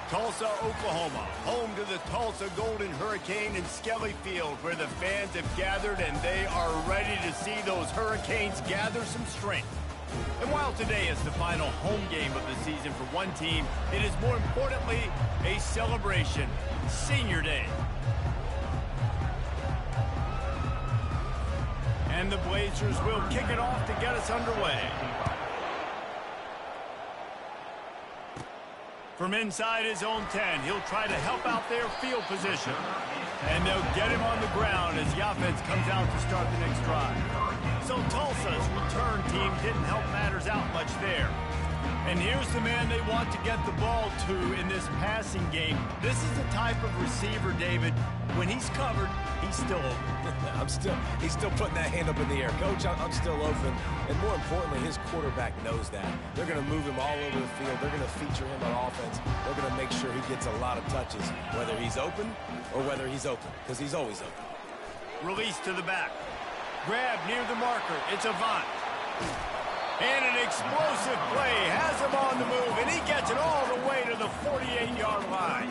Tulsa, Oklahoma, home to the Tulsa Golden Hurricane in Skelly Field, where the fans have gathered and they are ready to see those Hurricanes gather some strength. And while today is the final home game of the season for one team, it is more importantly a celebration, Senior Day. And the Blazers will kick it off to get us underway. From inside his own 10, he'll try to help out their field position. And they'll get him on the ground as the offense comes out to start the next drive. So Tulsa's return team didn't help matters out much there. And here's the man they want to get the ball to in this passing game. This is the type of receiver, David, when he's covered, he's still open. He's still putting that hand up in the air. Coach, I'm still open. And more importantly, his quarterback knows that. They're going to move him all over the field. They're going to feature him on offense. They're going to make sure he gets a lot of touches, whether he's open or whether he's open, because he's always open. Release to the back. Grab near the marker. It's Avant. And an explosive play has him on the move, and he gets it all the way to the 48-yard line.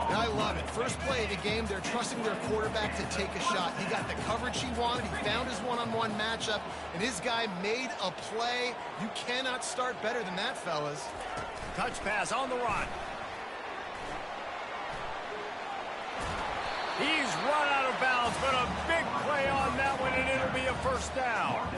I love it. First play of the game, they're trusting their quarterback to take a shot. He got the coverage he wanted. He found his one-on-one matchup, and his guy made a play. You cannot start better than that, fellas. Touch pass on the run. He's run out of bounds, but a big play on that one, and it'll be a first down.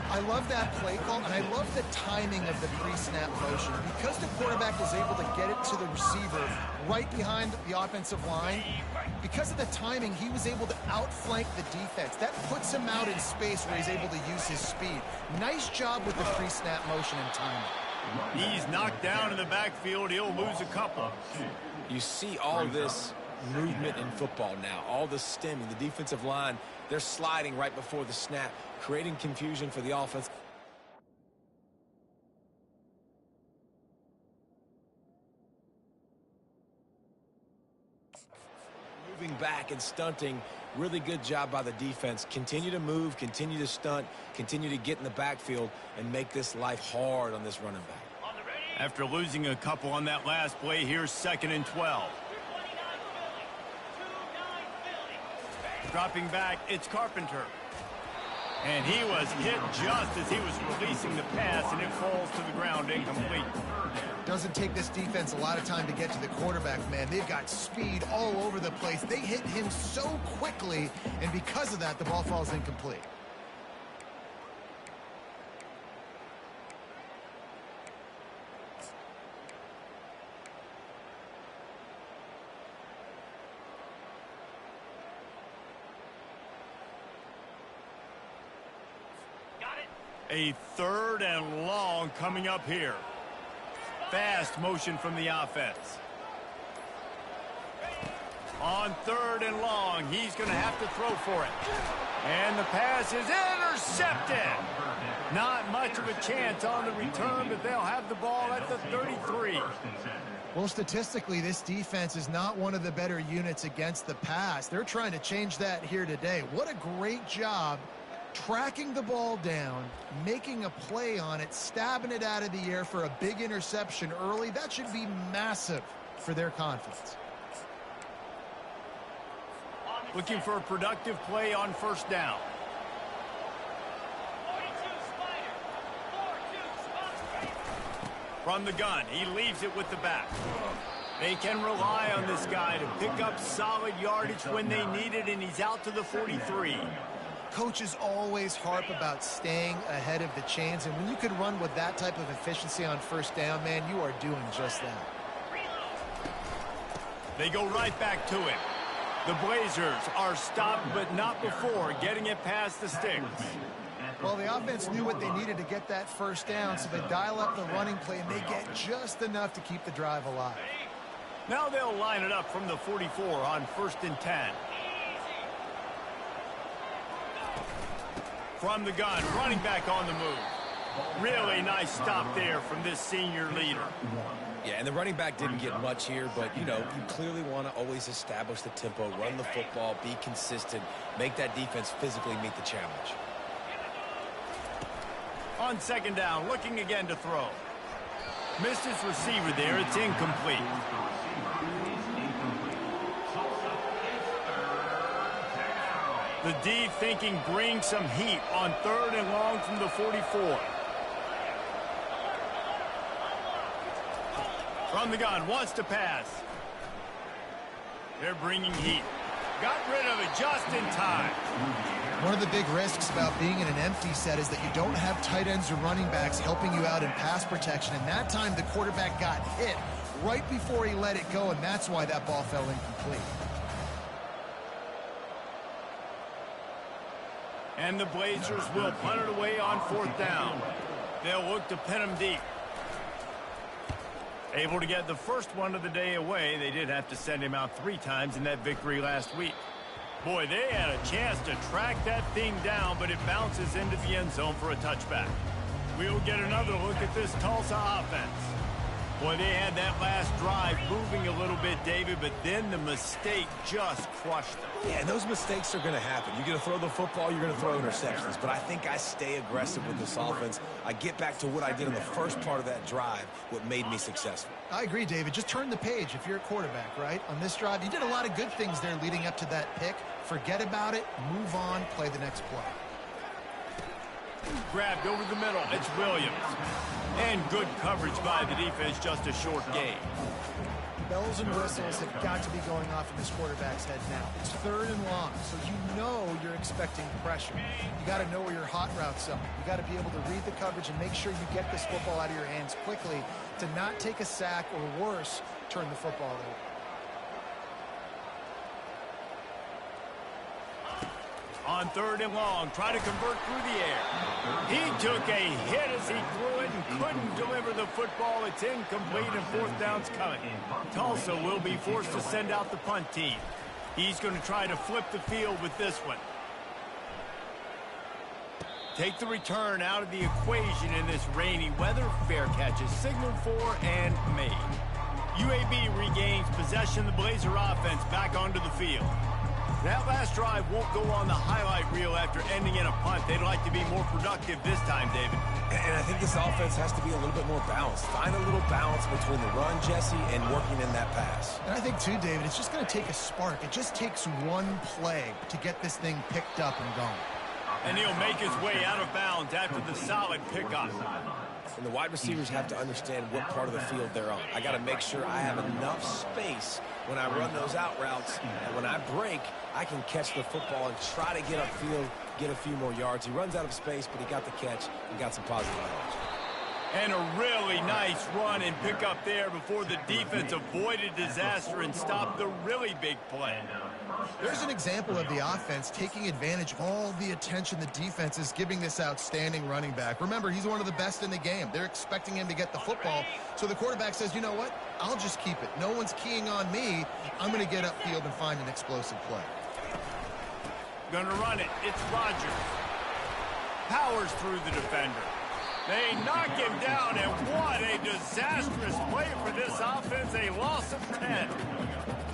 I love that play call, and I love the timing of the pre-snap motion. Because the quarterback is able to get it to the receiver right behind the offensive line, because of the timing, he was able to outflank the defense. That puts him out in space where he's able to use his speed. Nice job with the pre-snap motion and timing. He's knocked down in the backfield. He'll lose a couple. You see all this movement in football now, all the stemming, the defensive line, they're sliding right before the snap, creating confusion for the offense. Moving back and stunting, really good job by the defense. Continue to move, continue to stunt, continue to get in the backfield and make this life hard on this running back. After losing a couple on that last play, here's 2nd and 12. Dropping back, it's Carpenter. And he was hit just as he was releasing the pass, and it falls to the ground incomplete. Doesn't take this defense a lot of time to get to the quarterback, man. They've got speed all over the place. They hit him so quickly, and because of that, the ball falls incomplete. A 3rd and long coming up here. Fast motion from the offense. On 3rd and long, he's going to have to throw for it. And the pass is intercepted. Not much of a chance on the return, but they'll have the ball at the 33. Well, statistically, this defense is not one of the better units against the pass. They're trying to change that here today. What a great job tracking the ball down, making a play on it, stabbing it out of the air for a big interception early. That should be massive for their confidence. Looking for a productive play on 1st down. From the gun, he leaves it with the back. They can rely on this guy to pick up solid yardage when they need it, and he's out to the 43. Coaches always harp about staying ahead of the chains, and when you can run with that type of efficiency on 1st down, man, you are doing just that. They go right back to him. The Blazers are stopped, but not before getting it past the sticks. Well, the offense knew what they needed to get that 1st down, so they dial up the running play, and they get just enough to keep the drive alive. Now they'll line it up from the 44 on 1st and 10. From the gun, running back on the move. Really nice stop there from this senior leader. Yeah, and the running back didn't get much here, but, you know, you clearly want to always establish the tempo, run the football, be consistent, make that defense physically meet the challenge. On 2nd down, looking again to throw. Missed his receiver there. It's incomplete. The D thinking bring some heat on 3rd and long from the 44. From the gun, wants to pass. They're bringing heat. Got rid of it just in time. One of the big risks about being in an empty set is that you don't have tight ends or running backs helping you out in pass protection. And that time the quarterback got hit right before he let it go, and that's why that ball fell incomplete. And the Blazers will punt it away on 4th down. They'll look to pin him deep. Able to get the first one of the day away. They did have to send him out 3 times in that victory last week. Boy, they had a chance to track that thing down, but it bounces into the end zone for a touchback. We'll get another look at this Tulsa offense. Boy, they had that last drive moving a little bit, David, but then the mistake just crushed them. Yeah, and those mistakes are going to happen. You're going to throw the football, you're going to throw interceptions. But I think I stay aggressive with this offense. I get back to what I did in the first part of that drive, what made me successful. I agree, David. Just turn the page if you're a quarterback, right? On this drive, you did a lot of good things there leading up to that pick. Forget about it, move on, play the next play. Grabbed over the middle. It's Williams. And good coverage by the defense, just a short gain. Bells and whistles have got to be going off in this quarterback's head now. It's 3rd and long, so you know you're expecting pressure. You got to know where your hot routes are. You got to be able to read the coverage and make sure you get this football out of your hands quickly to not take a sack or worse, turn the football over. On 3rd and long, try to convert through the air. He took a hit as he threw it and couldn't deliver the football. It's incomplete and 4th down's coming. Tulsa will be forced to send out the punt team. He's going to try to flip the field with this one. Take the return out of the equation in this rainy weather. Fair catch is signaled for and made. UAB regains possession of the Blazer offense back onto the field. That last drive won't go on the highlight reel after ending in a punt. They'd like to be more productive this time, David. And I think this offense has to be a little bit more balanced. Find a little balance between the run, Jesse, and working in that pass. And I think, too, David, it's just going to take a spark. It just takes one play to get this thing picked up and going. And he'll make his way out of bounds after the solid pickup. And the wide receivers have to understand what part of the field they're on. I got to make sure I have enough space when I run those out routes, and when I break, I can catch the football and try to get upfield, get a few more yards. He runs out of space, but he got the catch and got some positive yards. And a really nice run and pick up there before the defense avoided disaster and stopped the really big play. There's an example of the offense taking advantage of all the attention the defense is giving this outstanding running back. Remember, he's one of the best in the game. They're expecting him to get the football. So the quarterback says, you know what? I'll just keep it. No one's keying on me. I'm going to get upfield and find an explosive play. Gonna run it. It's Rodgers. Powers through the defender. They knock him down, and what a disastrous play for this offense. A loss of 10.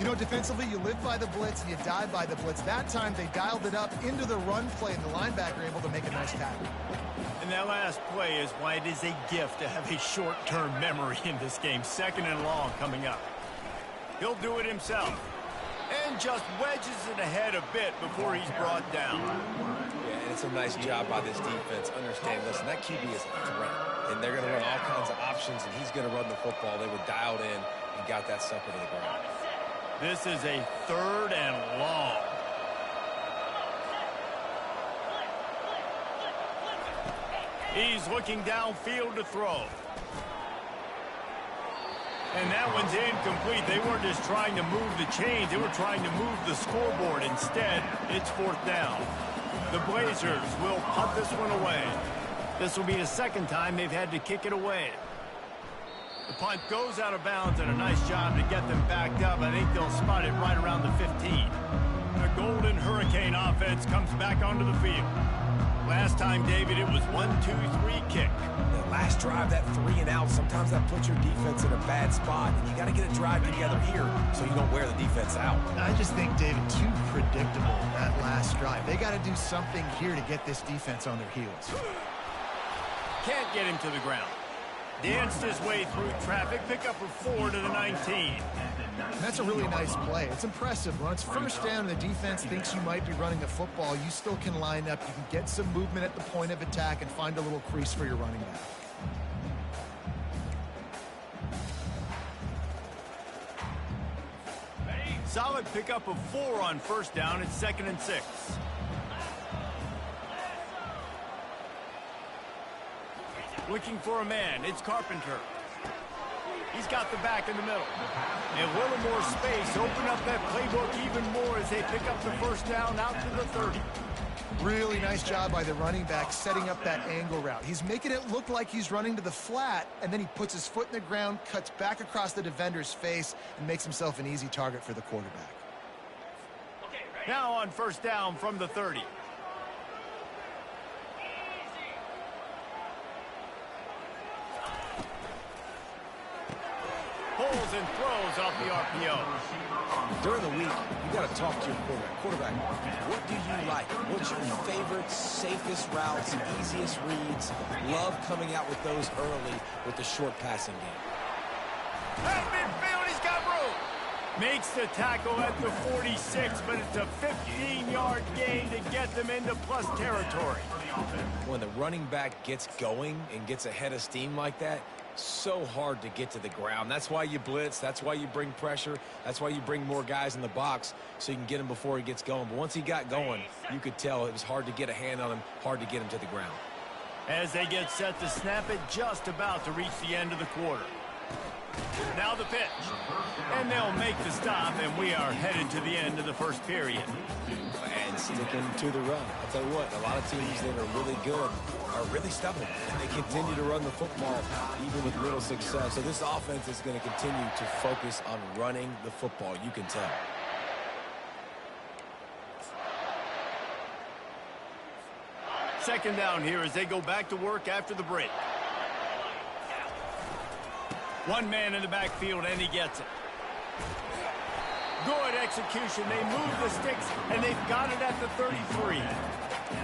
You know, defensively, you live by the blitz and you die by the blitz. That time, they dialed it up into the run play, and the linebacker able to make a nice tackle. And that last play is why it is a gift to have a short-term memory in this game. 2nd and long coming up. He'll do it himself. And just wedges it ahead a bit before he's brought down. Yeah, and it's a nice job by this defense. Understand, listen, that QB is a threat. And they're going to run all kinds of options, and he's going to run the football. They were dialed in and got that sucker to the ground. This is a 3rd and long. He's looking downfield to throw. And that one's incomplete. They weren't just trying to move the chains. They were trying to move the scoreboard. Instead, it's 4th down. The Blazers will punt this one away. This will be the 2nd time they've had to kick it away. The punt goes out of bounds, and a nice job to get them backed up. I think they'll spot it right around the 15. The Golden Hurricane offense comes back onto the field. Last time, David, it was 1-2-3 kick. That last drive, that 3 and out, sometimes that puts your defense in a bad spot. And you got to get a drive together here so you don't wear the defense out. I just think, David, too predictable, that last drive. They got to do something here to get this defense on their heels. Can't get him to the ground. Danced his way through traffic. Pick up a 4 to the 19. And that's a really nice play. It's impressive. When it's first down and the defense thinks you might be running a football, you still can line up. You can get some movement at the point of attack and find a little crease for your running back. Solid pickup of 4 on first down. It's 2nd and 6. Looking for a man. It's Carpenter. He's got the back in the middle. And a little more space. Open up that playbook even more as they pick up the first down out to the 30. Really nice job by the running back setting up that angle route. He's making it look like he's running to the flat, and then he puts his foot in the ground, cuts back across the defender's face, and makes himself an easy target for the quarterback. Now on first down from the 30. Pulls and throws off the RPO. During the week, you got to talk to your quarterback. What do you like? What's your favorite, safest routes, easiest reads? Love coming out with those early with the short passing game. At midfield, he's got room. Makes the tackle at the 46, but it's a 15-yard gain to get them into plus territory. When the running back gets going and gets ahead of steam like that, so hard to get to the ground. That's why you blitz. That's why you bring pressure. That's why you bring more guys in the box so you can get him before he gets going. But once he got going, you could tell it was hard to get a hand on him, hard to get him to the ground. As they get set to snap it, just about to reach the end of the quarter. Now the pitch. And they'll make the stop, and we are headed to the end of the first period. And sticking to the run. I'll tell you what, a lot of teams that are really good are really stubborn, and they continue to run the football even with little success. So this offense is going to continue to focus on running the football. You can tell. Second down here as they go back to work after the break. One man in the backfield, and he gets it. Good execution. They move the sticks, and they've got it at the 33.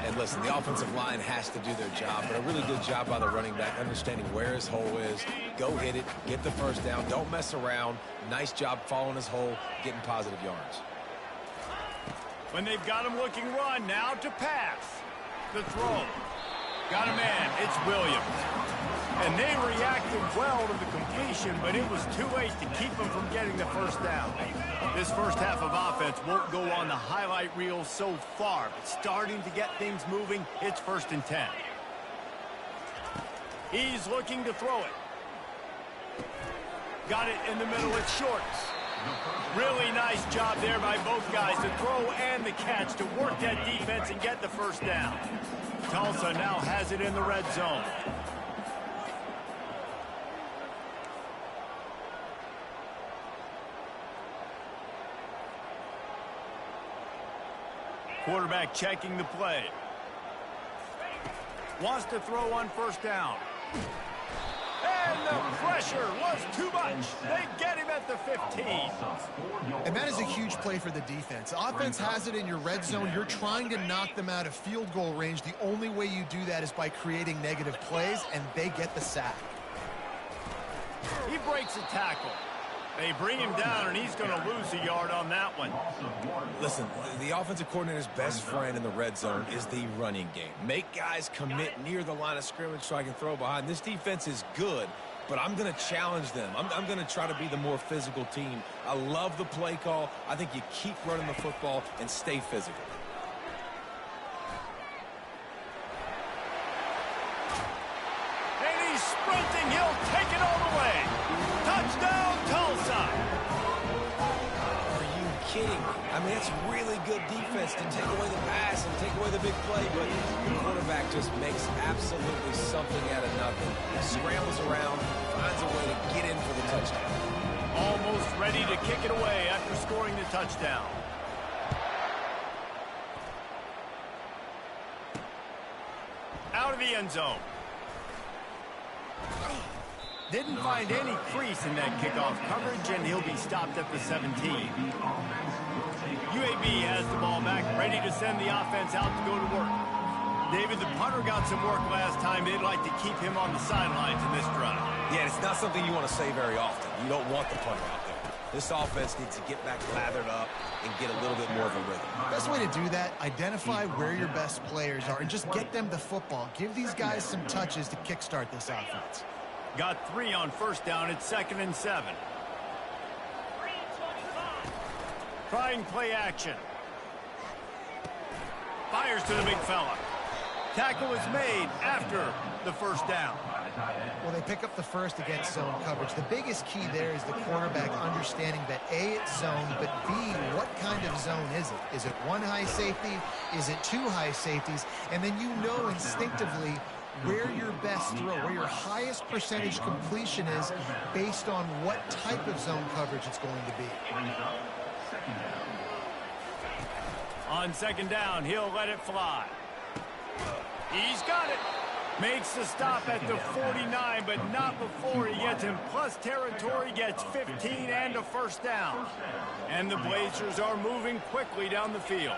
And listen, the offensive line has to do their job, but a really good job by the running back, understanding where his hole is. Go hit it, get the first down, don't mess around. Nice job following his hole, getting positive yards. When they've got him looking run, now to pass. The throw. Got a man, it's Williams. And they reacted well to the completion, but it was too late to keep them from getting the first down. This first half of offense won't go on the highlight reel so far, but starting to get things moving, it's 1st and 10. He's looking to throw it. Got it in the middle, it's short. Really nice job there by both guys to throw and the catch to work that defense and get the first down. Tulsa now has it in the red zone. Quarterback checking the play. Wants to throw on first down. And the pressure was too much. They get him at the 15. And that is a huge play for the defense. Offense has it in your red zone. You're trying to knock them out of field goal range. The only way you do that is by creating negative plays, and they get the sack. He breaks a tackle. They bring him down, and he's going to lose a yard on that one. Listen, the offensive coordinator's best friend in the red zone is the running game. Make guys commit near the line of scrimmage so I can throw behind. This defense is good, but I'm going to challenge them. I'm going to try to be the more physical team. I love the play call. I think you keep running the football and stay physical. And he's sprinting. He'll take it all the way. Touchdown, Tulsa. Are you kidding me? I mean, that's really good defense to take away the pass and take away the big play, but the quarterback just makes absolutely something out of nothing. Scrambles around, finds a way to get in for the touchdown. Almost ready to kick it away after scoring the touchdown. Out of the end zone. Didn't find any crease in that kickoff coverage, and he'll be stopped at the 17. UAB has the ball back, ready to send the offense out to go to work. David, the punter got some work last time. They'd like to keep him on the sidelines in this drive. Yeah, it's not something you want to say very often. You don't want the punter out there. This offense needs to get back lathered up and get a little bit more of a rhythm. Best way to do that, identify where your best players are and just get them the football. Give these guys some touches to kickstart this offense. Got 3 on first down. It's 2nd and 7. Trying play action. Fires to the big fella. Tackle is made after the first down. Well, they pick up the first against zone coverage. The biggest key there is the quarterback understanding that A, it's zone, but B, what kind of zone is it? Is it 1 high safety? Is it 2 high safeties? And then you know instinctively where your best throw, where your highest percentage completion is based on what type of zone coverage it's going to be. On 2nd down, he'll let it fly. He's got it. Makes the stop at the 49, but not before he gets in plus territory, gets 15 and a first down. And the Blazers are moving quickly down the field.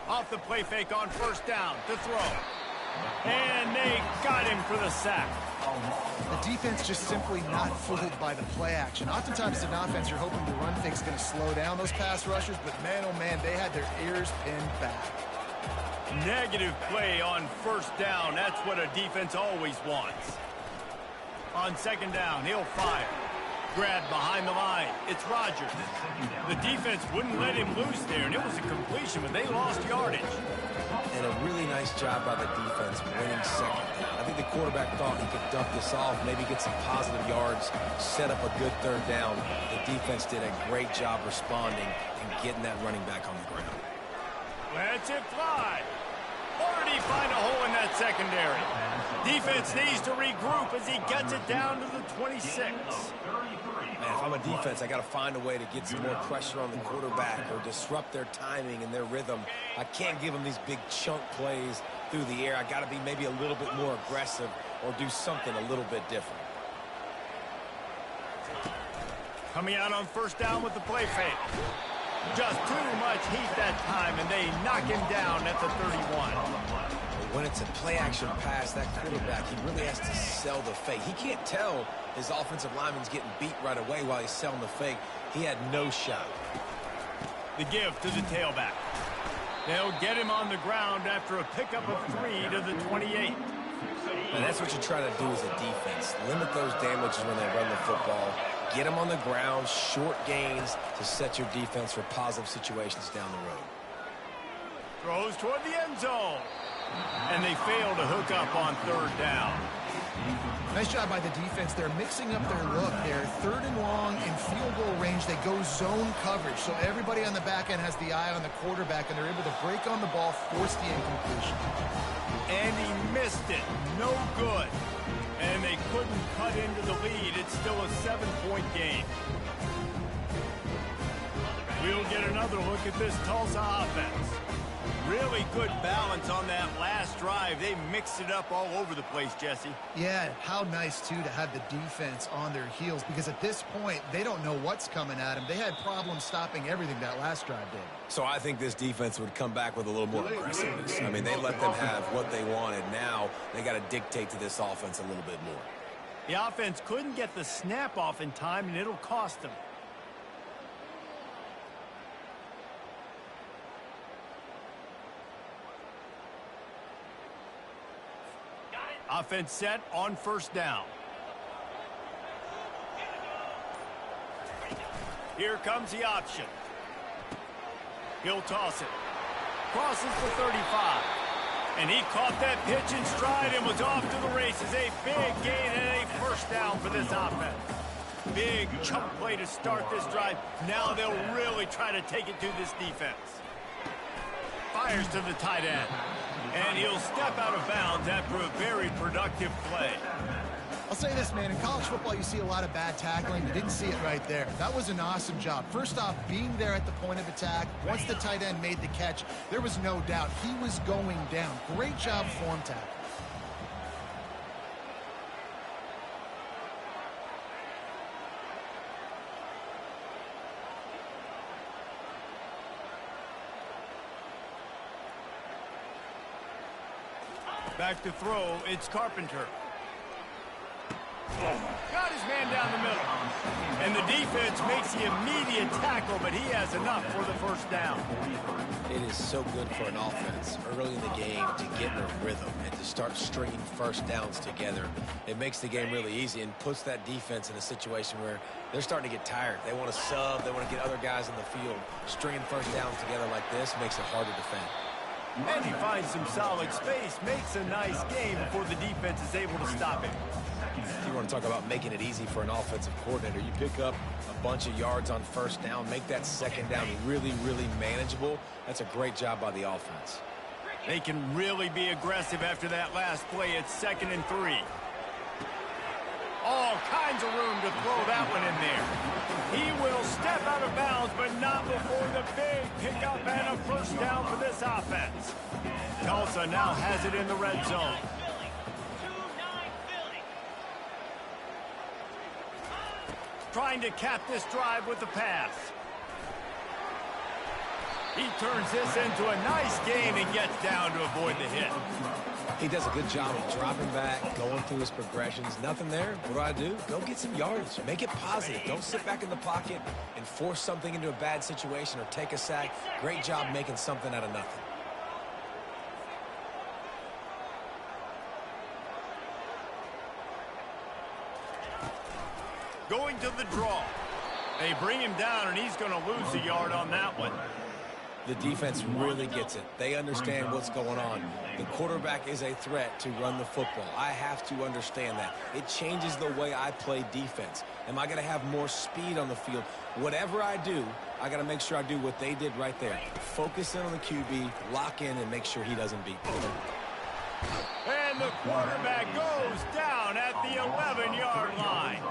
Off the play fake on first down to throw. And they got him for the sack. The defense just simply not fooled by the play action. Oftentimes, an offense, you're hoping the run fake's going to slow down those pass rushers, but man, oh man, they had their ears pinned back. Negative play on first down. That's what a defense always wants. On 2nd down, he'll fire. Grab behind the line. It's Rodgers. The defense wouldn't let him loose there, and it was a completion, but they lost yardage. And a really nice job by the defense winning 2nd down. I think the quarterback thought he could dump this off, maybe get some positive yards, set up a good 3rd down. The defense did a great job responding and getting that running back on the ground. Lets it fly. Or did he find a hole in that secondary? Defense needs to regroup as he gets it down to the 26. Man, if I'm a defense, I got to find a way to get some more pressure on the quarterback or disrupt their timing and their rhythm. I can't give them these big chunk plays through the air. I got to be maybe a little bit more aggressive or do something a little bit different. Coming out on first down with the play fake. Just too much heat that time, and they knock him down at the 31. When it's a play-action pass, that quarterback, he really has to sell the fake. He can't tell his offensive lineman's getting beat right away while he's selling the fake. He had no shot. The give to the tailback. They'll get him on the ground after a pickup of 3 to the 28. And that's what you try to do as a defense. Limit those damages when they run the football. Get them on the ground, short gains to set your defense for positive situations down the road. Throws toward the end zone. And they fail to hook up on 3rd down. Nice job by the defense. They're mixing up their look. They're 3rd and long in field goal range. They go zone coverage. So everybody on the back end has the eye on the quarterback, and they're able to break on the ball, force the incompletion. And he missed it. No good. And they couldn't cut into the lead. It's still a 7-point game. We'll get another look at this Tulsa offense. Really good balance on that last drive. They mixed it up all over the place, Jesse. Yeah, how nice, too, to have the defense on their heels, because at this point, they don't know what's coming at them. They had problems stopping everything that last drive did. So I think this defense would come back with a little more aggressiveness. I mean, they let them have what they wanted. Now they got to dictate to this offense a little bit more. The offense couldn't get the snap off in time, and it'll cost them. Offense set on first down. Here comes the option. He'll toss it. Crosses the 35. And he caught that pitch in stride and was off to the races. A big gain and a first down for this offense. Big chunk play to start this drive. Now they'll really try to take it to this defense. Fires to the tight end. And he'll step out of bounds after a very productive play. I'll say this, man. In college football, you see a lot of bad tackling. You didn't see it right there. That was an awesome job. First off, being there at the point of attack. Once the tight end made the catch, there was no doubt he was going down. Great job form tackle. Back to throw, it's Carpenter. Got his man down the middle. And the defense makes the immediate tackle, but he has enough for the first down. It is so good for an offense early in the game to get in a rhythm and to start stringing first downs together. It makes the game really easy and puts that defense in a situation where they're starting to get tired. They want to sub. They want to get other guys in the field. Stringing first downs together like this makes it hard to defend. And he finds some solid space, makes a nice game before the defense is able to stop him. You want to talk about making it easy for an offensive coordinator. You pick up a bunch of yards on first down, make that second down really, really manageable. That's a great job by the offense. They can really be aggressive after that last play. It's 2nd and 3. All kinds of room to throw that one in there. He will step out of bounds, but not before the big pickup and a first down for this offense. Tulsa now has it in the red zone. Trying to cap this drive with the pass. He turns this into a nice gain and gets down to avoid the hit. He does a good job of dropping back, going through his progressions. Nothing there. What do? Go get some yardage. Make it positive. Don't sit back in the pocket and force something into a bad situation or take a sack. Great job making something out of nothing. Going to the draw. They bring him down, and he's going to lose a yard on that one. The defense really gets it. They understand what's going on. The quarterback is a threat to run the football. I have to understand that. It changes the way I play defense. Am I going to have more speed on the field? Whatever I do, I got to make sure I do what they did right there. Focus in on the QB, lock in, and make sure he doesn't beat me. And the quarterback goes down at the 11-yard line.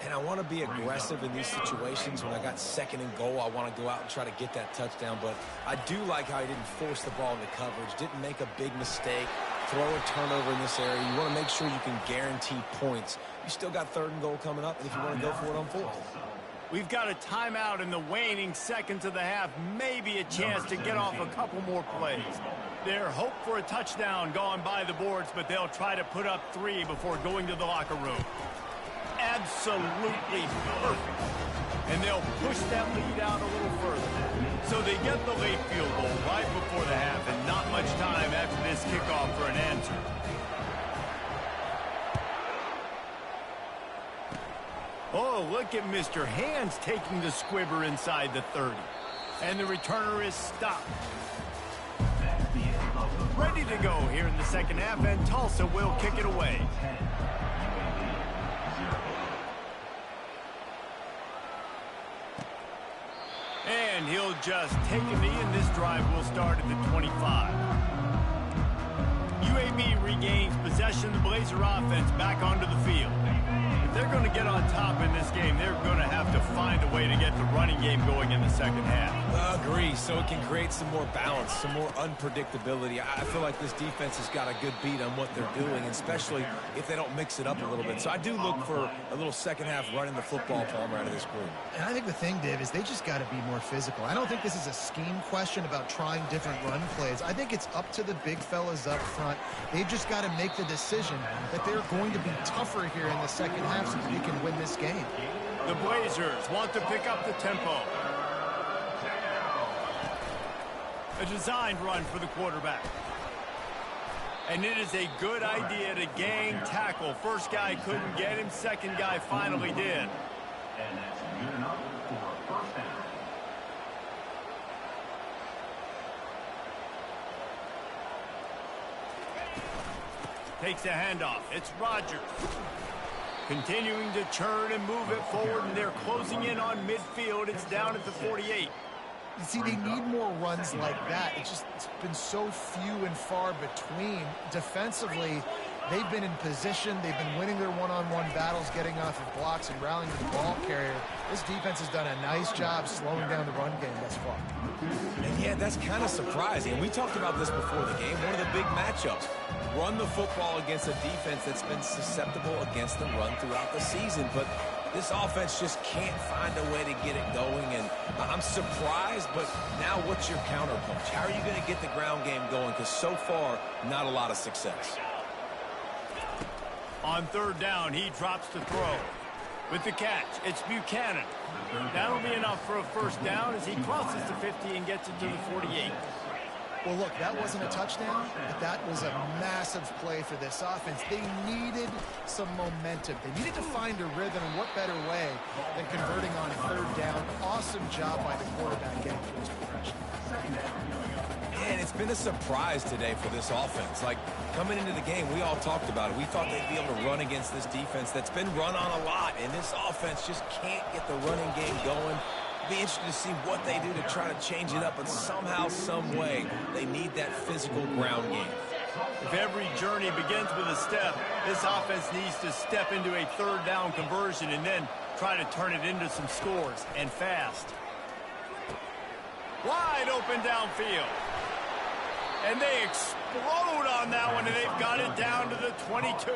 And I want to be aggressive in these situations. When I got 2nd and goal, I want to go out and try to get that touchdown. But I do like how he didn't force the ball into coverage, didn't make a big mistake, throw a turnover in this area. You want to make sure you can guarantee points. You still got 3rd and goal coming up, and if you want to go for it on 4th. We've got a timeout in the waning seconds of the half. Maybe a chance to get off a couple more plays. Their hope for a touchdown gone by the boards, but they'll try to put up 3 before going to the locker room. Absolutely perfect. And they'll push that lead out a little further. So they get the late field goal right before the half, and not much time after this kickoff for an answer. Oh, look at Mr. Hands taking the squibber inside the 30. And the returner is stopped. Ready to go here in the second half, and Tulsa will kick it away. And he'll just take a knee, and this drive will start at the 25. UAB regains possession. The Blazer offense back onto the field. If they're going to get on top in this game, they're going to have to find a way to get the running game going in the second half. Agree, so it can create some more balance, some more unpredictability. I feel like this defense has got a good beat on what they're doing, especially if they don't mix it up a little bit. So I do look for a little second half running the football Palmer out of this group. And I think the thing, Dave, is they just got to be more physical. I don't think this is a scheme question about trying different run plays. I think it's up to the big fellas up front. They've just got to make the decision that they're going to be tougher here in the second half so that they can win this game. The Blazers want to pick up the tempo. A designed run for the quarterback. And it is a good idea to gang tackle. First guy couldn't get him. Second guy finally did. And that's good enough for first down. Takes a handoff. It's Rodgers. Continuing to churn and move it forward, and they're closing in on midfield. It's down at the 48. You see, they need more runs like that. It's been so few and far between. Defensively, they've been in position. They've been winning their one-on-one battles, getting off of blocks and rallying to the ball carrier. This defense has done a nice job slowing down the run game thus far. And yeah, that's kind of surprising. We talked about this before the game. One of the big matchups. Run the football against a defense that's been susceptible against the run throughout the season. But this offense just can't find a way to get it going. And I'm surprised, but now what's your counterpunch? How are you going to get the ground game going? Because so far, not a lot of success. On third down, he drops to throw. With the catch, it's Buchanan. That'll be enough for a first down as he crosses the 50 and gets it to the 48. Well, look, that wasn't a touchdown, but that was a massive play for this offense. They needed some momentum. They needed to find a rhythm, and what better way than converting on third down. Awesome job by the quarterback getting through his progression. And it's been a surprise today for this offense. Like, coming into the game, we all talked about it. We thought they'd be able to run against this defense that's been run on a lot, and this offense just can't get the running game going. Be interested to see what they do to try to change it up, but somehow, some way, they need that physical ground game. If every journey begins with a step, this offense needs to step into a third down conversion and then try to turn it into some scores, and fast. Wide open downfield. And they explode on that one, and they've got it down to the 22.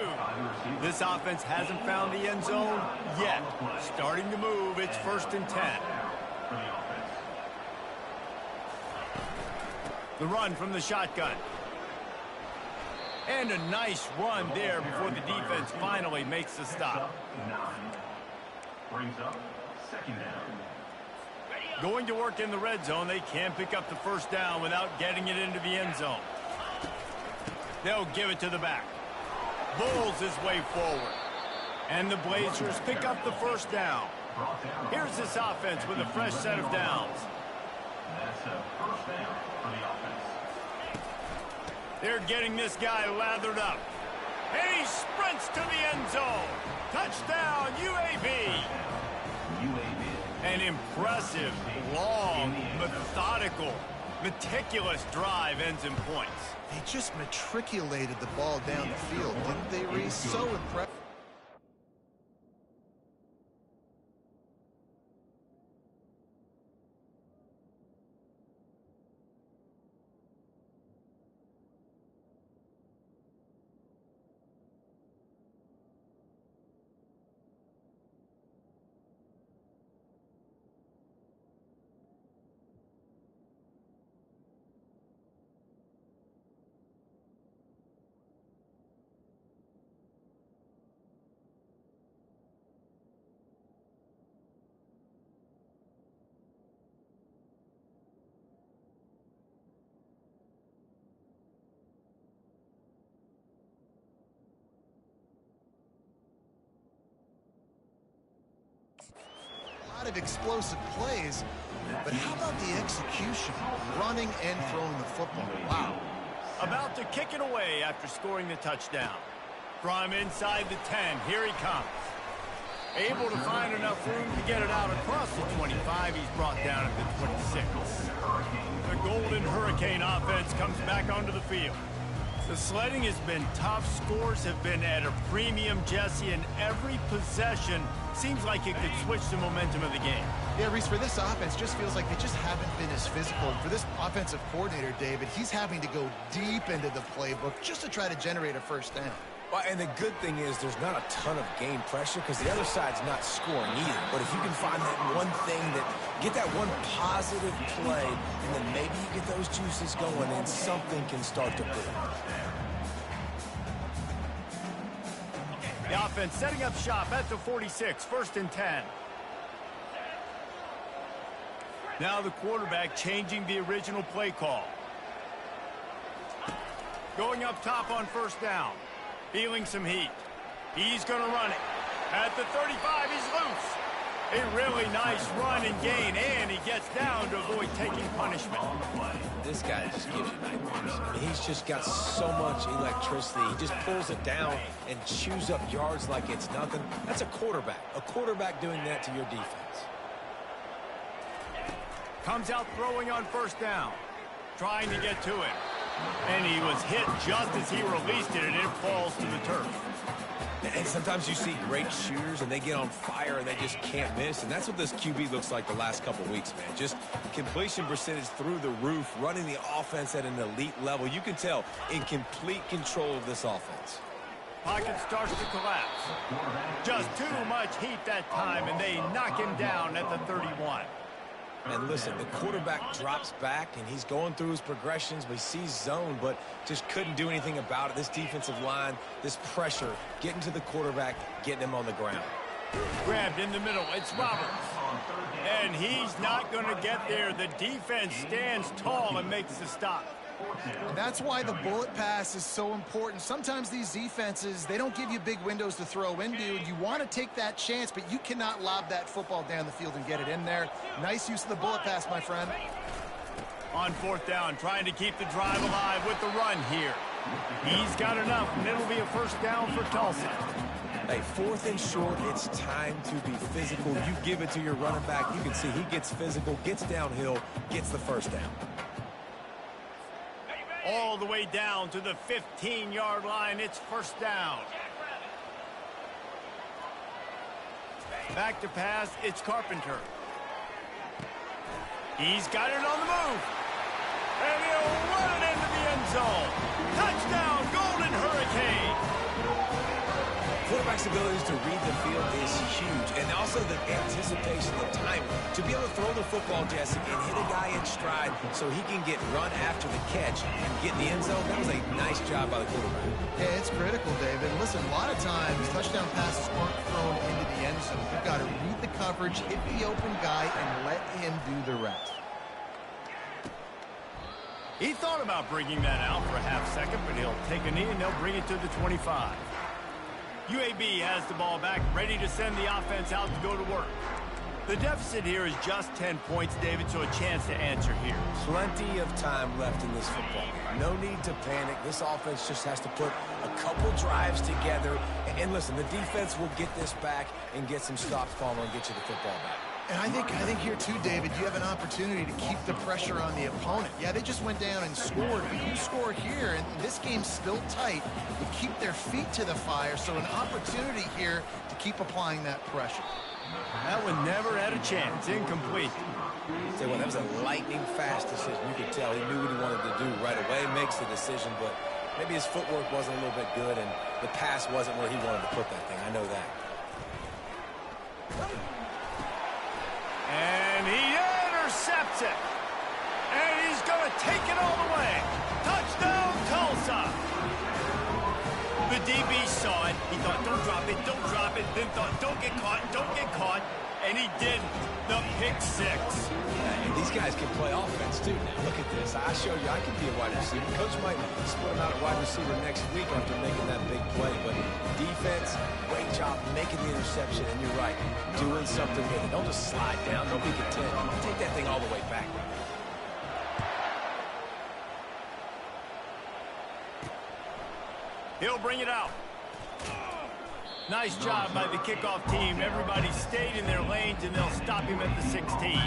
This offense hasn't found the end zone yet. Starting to move, it's 1st and 10. The run from the shotgun. And a nice run there before the defense finally makes the stop. Brings up 2nd down. Going to work in the red zone, they can't pick up the first down without getting it into the end zone. They'll give it to the back. Bulls his way forward. And the Blazers pick up the first down. Here's this offense with a fresh set of downs. That's a first down for the offense. They're getting this guy lathered up. And he sprints to the end zone. Touchdown, UAB. An impressive, long, methodical, meticulous drive ends in points. They just matriculated the ball down the field, didn't they, Reese? So impressive. Of explosive plays, but how about the execution, running and throwing the football? Wow. About to kick it away after scoring the touchdown. From inside the 10, here he comes. Able to find enough room to get it out across the 25. He's brought down at the 26. The Golden Hurricane offense comes back onto the field. The sledding has been tough. Scores have been at a premium, Jesse, and every possession seems like it could switch the momentum of the game. Yeah, Reese, for this offense, just feels like they just haven't been as physical. For this offensive coordinator, David, he's having to go deep into the playbook just to try to generate a first down. Well, and the good thing is there's not a ton of game pressure because the other side's not scoring either. But if you can find that one thing get that one positive play, and then maybe you get those juices going and something can start to boom. The offense setting up shop at the 46, 1st and 10. Now the quarterback changing the original play call. Going up top on first down. Feeling some heat. He's going to run it. At the 35, he's loose. A really nice run and gain, and he gets down to avoid taking punishment. This guy just gives you nightmares. I mean, he's just got so much electricity. He just pulls it down and chews up yards like it's nothing. That's a quarterback. A quarterback doing that to your defense. Comes out throwing on first down. Trying to get to it. And he was hit just as he released it, and it falls to the turf. And sometimes you see great shooters, and they get on fire, and they just can't miss. And that's what this QB looks like the last couple weeks, man. Just completion percentage through the roof, running the offense at an elite level. You can tell in complete control of this offense. Pocket starts to collapse. Just too much heat that time, and they knock him down at the 31. And listen, the quarterback drops back, and he's going through his progressions, but he sees zone, but just couldn't do anything about it. This defensive line, this pressure, getting to the quarterback, getting him on the ground. Grabbed in the middle. It's Roberts. And he's not going to get there. The defense stands tall and makes the stop. And that's why the bullet pass is so important. Sometimes these defenses, they don't give you big windows to throw into. You want to take that chance, but you cannot lob that football down the field and get it in there. Nice use of the bullet pass, my friend. On fourth down, trying to keep the drive alive with the run here. He's got enough, and it'll be a first down for Tulsa. Hey, fourth and short, it's time to be physical. You give it to your running back. You can see he gets physical, gets downhill, gets the first down. All the way down to the 15-yard line. It's first down. Back to pass. It's Carpenter. He's got it on the move. And he'll run it into the end zone. Touchdown, Golden Hurricane. Quarterback's abilities to read the field is huge, and also the anticipation, the timing. To be able to throw the football, Jesse, and hit a guy in stride so he can get run after the catch and get in the end zone, that was a nice job by the quarterback. Yeah, it's critical, David. Listen, a lot of times touchdown passes aren't thrown into the end zone. You've got to read the coverage, hit the open guy, and let him do the rest. He thought about bringing that out for a half second, but he'll take a knee and they'll bring it to the 25. UAB has the ball back, ready to send the offense out to go to work. The deficit here is just 10 points, David, so a chance to answer here. Plenty of time left in this football game. No need to panic. This offense just has to put a couple drives together. And listen, the defense will get this back and get some stops following and get you the football back. And I think here too, David, you have an opportunity to keep the pressure on the opponent. Yeah, they just went down and scored, but you score here, and this game's still tight. You keep their feet to the fire, so an opportunity here to keep applying that pressure. That one never had a chance. Incomplete. Say what, that was a lightning-fast decision. You could tell he knew what he wanted to do right away. Makes the decision, but maybe his footwork wasn't a little bit good, and the pass wasn't where he wanted to put that thing. I know that. And he intercepts it. And he's going to take it all the way. Touchdown, Tulsa. The DB saw it. He thought, don't drop it, don't drop it. Then thought, don't get caught, don't get caught. And he didn't. The pick six. And these guys can play offense, too. Now, look at this. I showed you I can be a wide receiver. Coach might split him out at wide receiver next week after making that big play. But defense, great job making the interception. And you're right, doing something with it. Don't just slide down. Don't be content. Take that thing all the way back. He'll bring it out. Nice job by the kickoff team. Everybody stayed in their lanes, and they'll stop him at the 16.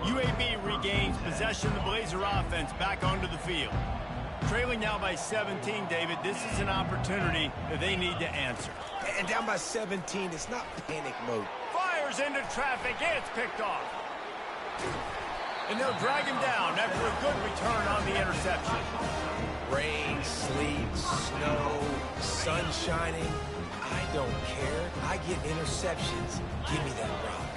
UAB regains possession. The Blazer offense back onto the field. Trailing now by 17, David. This is an opportunity that they need to answer. And down by 17, it's not panic mode. Fires into traffic. It's picked off. And they'll drag him down after a good return on the interception. Rain, sleet, snow, sun shining. I don't care. I get interceptions. Give me that rock.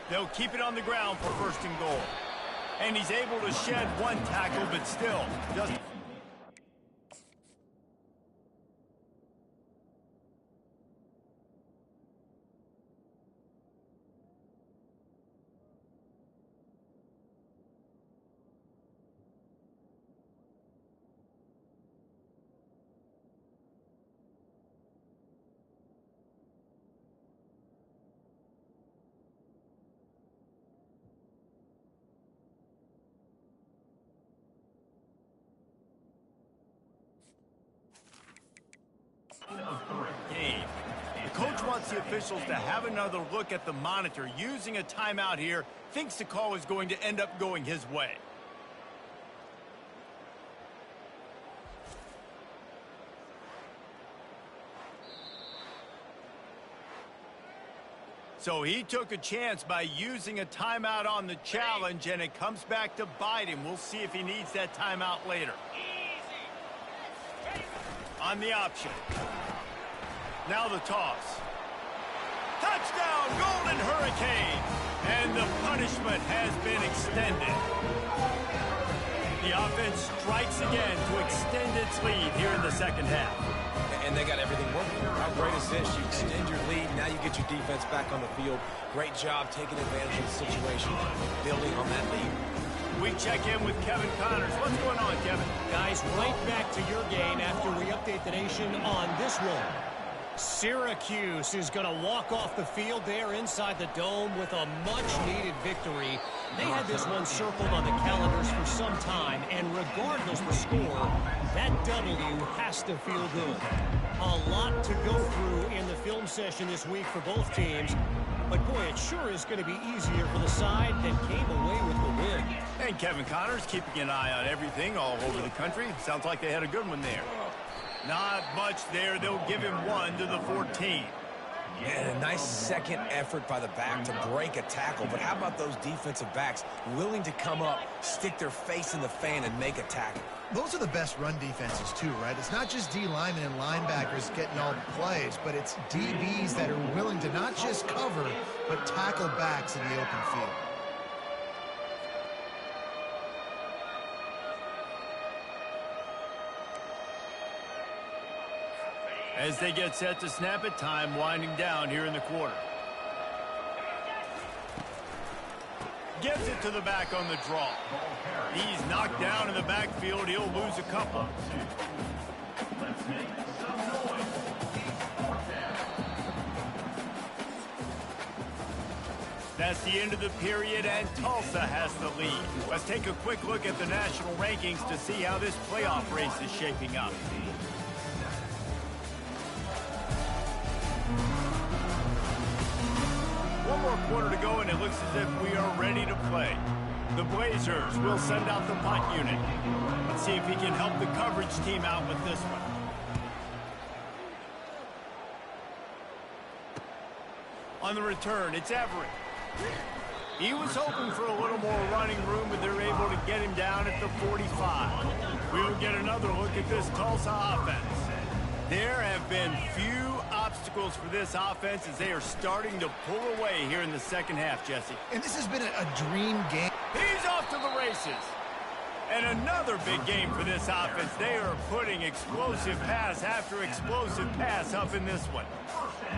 They'll keep it on the ground for first and goal. And he's able to shed one tackle, but still just... game. The coach wants the officials to have another look at the monitor. Using a timeout here, thinks the call is going to end up going his way. So he took a chance by using a timeout on the challenge, and it comes back to bite him. We'll see if he needs that timeout later. on the option. Now the toss. Touchdown, Golden Hurricane! And the punishment has been extended. The offense strikes again to extend its lead here in the second half. And they got everything working. How great is this? You extend your lead, now you get your defense back on the field. Great job taking advantage of the situation, building on that lead. We check in with Kevin Connors. What's going on, Kevin? Guys, right back to your game after we update the nation on this one. Syracuse is going to walk off the field there inside the dome with a much-needed victory. They had this one circled on the calendars for some time, and regardless the score, that W has to feel good. A lot to go through in the film session this week for both teams, but boy, it sure is going to be easier for the side that came away with the win. And Kevin Connors keeping an eye on everything all over the country. Sounds like they had a good one there. Not much there. They'll give him 1 to the 14. And a nice second effort by the back to break a tackle. But how about those defensive backs willing to come up, stick their face in the fan, and make a tackle? Those are the best run defenses, too, right? It's not just D linemen and linebackers getting all the plays, but it's DBs that are willing to not just cover, but tackle backs in the open field. As they get set to snap it, time winding down here in the quarter. Gives it to the back on the draw. He's knocked down in the backfield. He'll lose a couple. That's the end of the period, and Tulsa has the lead. Let's take a quick look at the national rankings to see how this playoff race is shaping up. One more quarter to go, and it looks as if we are ready to play. The Blazers will send out the punt unit. Let's see if he can help the coverage team out with this one. On the return, it's Everett. He was hoping for a little more running room, but they're able to get him down at the 45. We will get another look at this Tulsa offense. There have been few obstacles for this offense as they are starting to pull away here in the second half, Jesse. And this has been a dream game. He's off to the races. And another big game for this offense. They are putting explosive pass after explosive pass up in this one.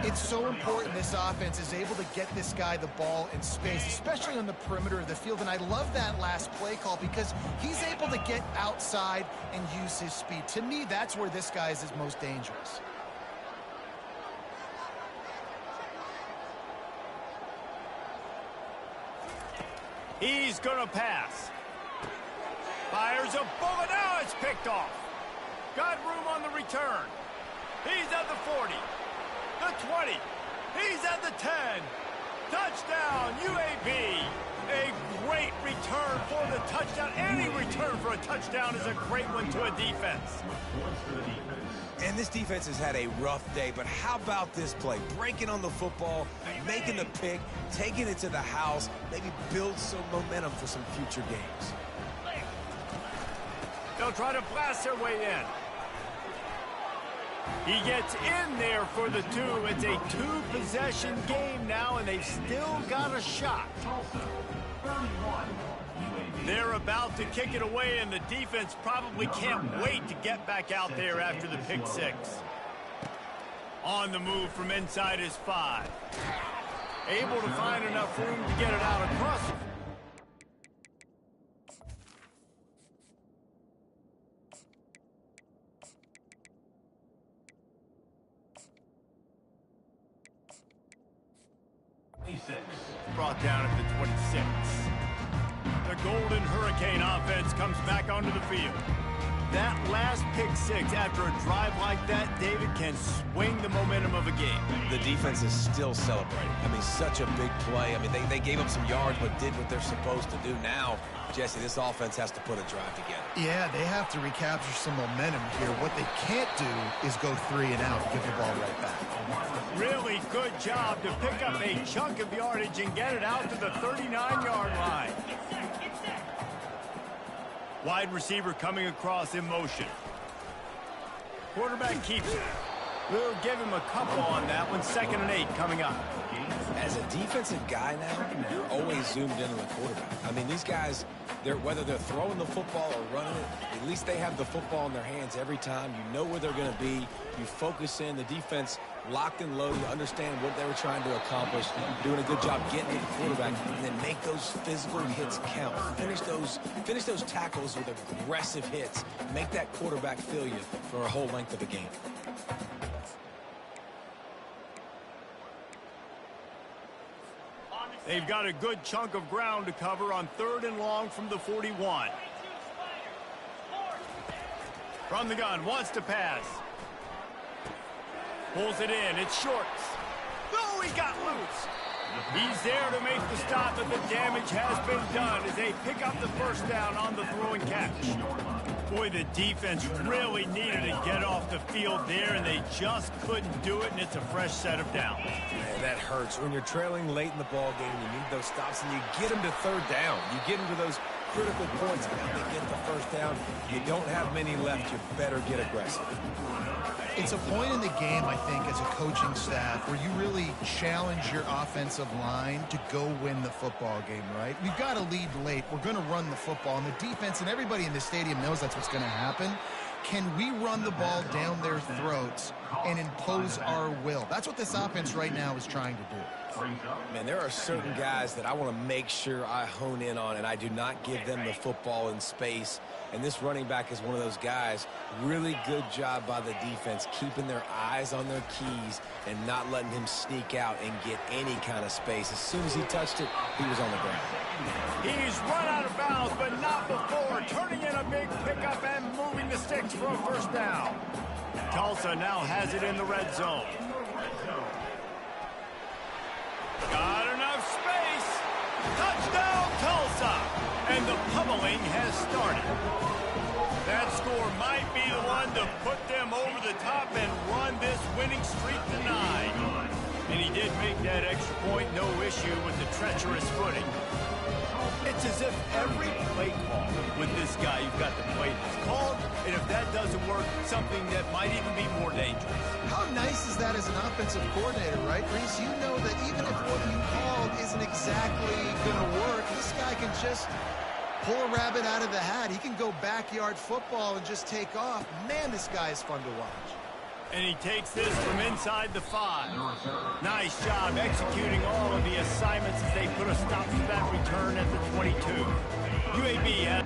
It's so important this offense is able to get this guy the ball in space, especially on the perimeter of the field. And I love that last play call because he's able to get outside and use his speed. To me, that's where this guy is his most dangerous. He's going to pass. Fires a bullet. Now it's picked off. Got room on the return. He's at the 40. The 20. He's at the 10. Touchdown, UAB. A great return for the touchdown. Any return for a touchdown is a great one to a defense. And this defense has had a rough day, but how about this play? Breaking on the football, making the pick, taking it to the house, maybe build some momentum for some future games. They'll try to blast their way in. He gets in there for the 2. It's a 2-possession game now, and they've still got a shot. They're about to kick it away, and the defense probably can't wait to get back out there after the pick 6. On the move from inside his 5. Able to find enough room to get it out across. Brought down at the 26. The Golden Hurricane offense comes back onto the field. That last pick 6 after a drive like that, David, can swing the momentum of a game. The defense is still celebrating. I mean, such a big play. I mean, they gave up some yards but did what they're supposed to do. Now, Jesse, this offense has to put a drive together. Yeah, they have to recapture some momentum here. What they can't do is go 3 and out and give the ball right back. Really good job to pick up a chunk of yardage and get it out to the 39-yard line. Wide receiver coming across in motion. Quarterback keeps it. We'll give him a couple on that one. 2nd and 8 coming up. As a defensive guy now, you're always zoomed in on the quarterback. I mean, these guys, whether they're throwing the football or running it, at least they have the football in their hands every time. You know where they're going to be. You focus in. The defense locked and loaded. You understand what they were trying to accomplish. Doing a good job getting to the quarterback, and then make those physical hits count. Finish those tackles with aggressive hits. Make that quarterback feel you for a whole length of a game. They've got a good chunk of ground to cover on 3rd and long from the 41. From the gun, wants to pass. Pulls it in, it's Shorts. Oh, he got loose. He's there to make the stop, but the damage has been done as they pick up the 1st down on the throw and catch. Boy, the defense really needed to get off the field there, and they just couldn't do it, and it's a fresh set of downs. Man, that hurts. When you're trailing late in the ball game, you need those stops, and you get them to 3rd down. You get them to those critical points, and they get the 1st down. You don't have many left. You better get aggressive. It's a point in the game, I think, as a coaching staff where you really challenge your offensive line to go win the football game, right? We've got to lead late. We're going to run the football, and the defense and everybody in the stadium knows that's what's going to happen. Can we run the ball down their throats and impose our will? That's what this offense right now is trying to do. Man, there are certain guys that I want to make sure I hone in on, and I do not give them the football in space. And this running back is one of those guys. Really good job by the defense, keeping their eyes on their keys and not letting him sneak out and get any kind of space. As soon as he touched it, he was on the ground. He's run out of bounds, but not before. Turning in a big pickup and moving the sticks for a 1st down. Tulsa now has it in the red zone. Got enough space. Touchdown, Tulsa. And the pummeling has started. That score might be the one to put them over the top and run this winning streak to 9. And he did make that extra point, no issue with the treacherous footing. It's as if every play call with this guy you've got to play is called, and if that doesn't work, something that might even be more dangerous. How nice is that as an offensive coordinator, right, Reese? You know that even if what you called isn't exactly going to work, this guy can just pull a rabbit out of the hat. He can go backyard football and just take off. Man, this guy is fun to watch. And he takes this from inside the 5. Nice job executing all of the assignments as they put a stop to that return at the 22. UAB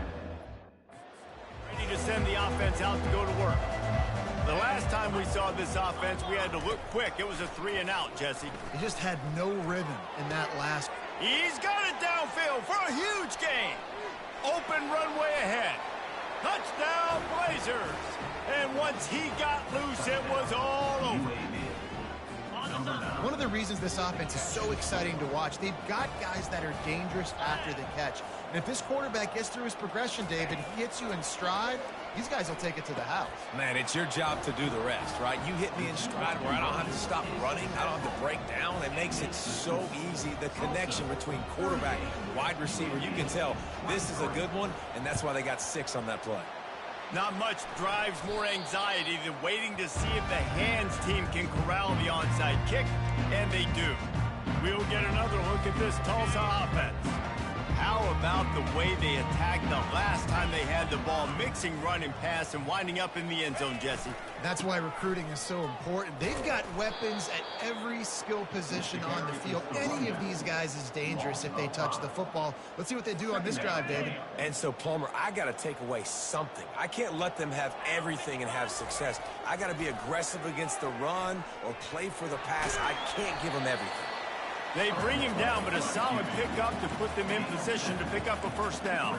ready to send the offense out to go to work. The last time we saw this offense, we had to look quick. It was a 3-and-out, Jesse. He just had no rhythm in that last. He's got it downfield for a huge gain. Open runway ahead. Touchdown, Blazers. And once he got loose, it was all over. One of the reasons this offense is so exciting to watch, they've got guys that are dangerous after the catch. And if this quarterback gets through his progression, David, he hits you in stride, these guys will take it to the house. Man, it's your job to do the rest, right? You hit me in stride where I don't have to stop running. I don't have to break down. It makes it so easy. The connection between quarterback and wide receiver, you can tell this is a good one, and that's why they got 6 on that play. Not much drives more anxiety than waiting to see if the hands team can corral the onside kick, and they do. We'll get another look at this Tulsa offense. How about the way they attacked the last time they had the ball, mixing run and pass and winding up in the end zone, Jesse? That's why recruiting is so important. They've got weapons at every skill position on the field. Any of these guys is dangerous if they touch the football. Let's see what they do on this drive, David. And so, Palmer, I got to take away something. I can't let them have everything and have success. I got to be aggressive against the run or play for the pass. I can't give them everything. They bring him down, but a solid pickup to put them in position to pick up a 1st down.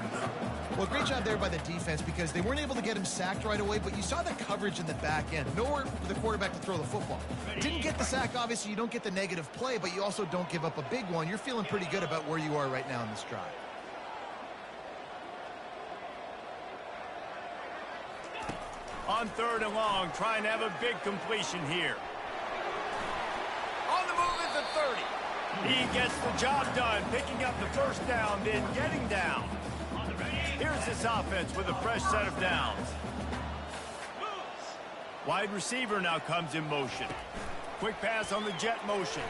Well, great job there by the defense because they weren't able to get him sacked right away, but you saw the coverage in the back end. Nowhere for the quarterback to throw the football. Didn't get the sack, obviously. You don't get the negative play, but you also don't give up a big one. You're feeling pretty good about where you are right now in this drive. On 3rd and long, trying to have a big completion here. On the move at the 30. He gets the job done, picking up the 1st down, then getting down. Here's this offense with a fresh set of downs. Wide receiver now comes in motion. Quick pass on the jet motion.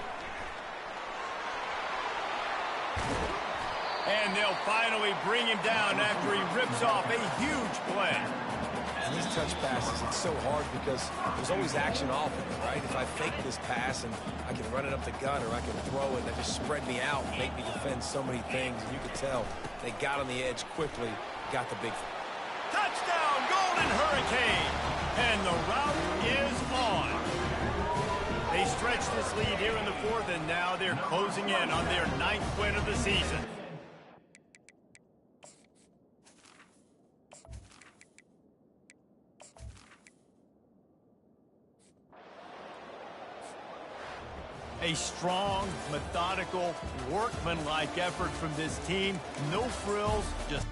And they'll finally bring him down after he rips off a huge play. And these touch passes, it's so hard because there's always action off of it, right? If I fake this pass and I can run it up the gut or I can throw it, that just spread me out and make me defend so many things. And you can tell they got on the edge quickly, got the big... Touchdown, Golden Hurricane! And the route is on. They stretched this lead here in the fourth, and now they're closing in on their 9th win of the season. A strong, methodical, workmanlike effort from this team. No frills, just...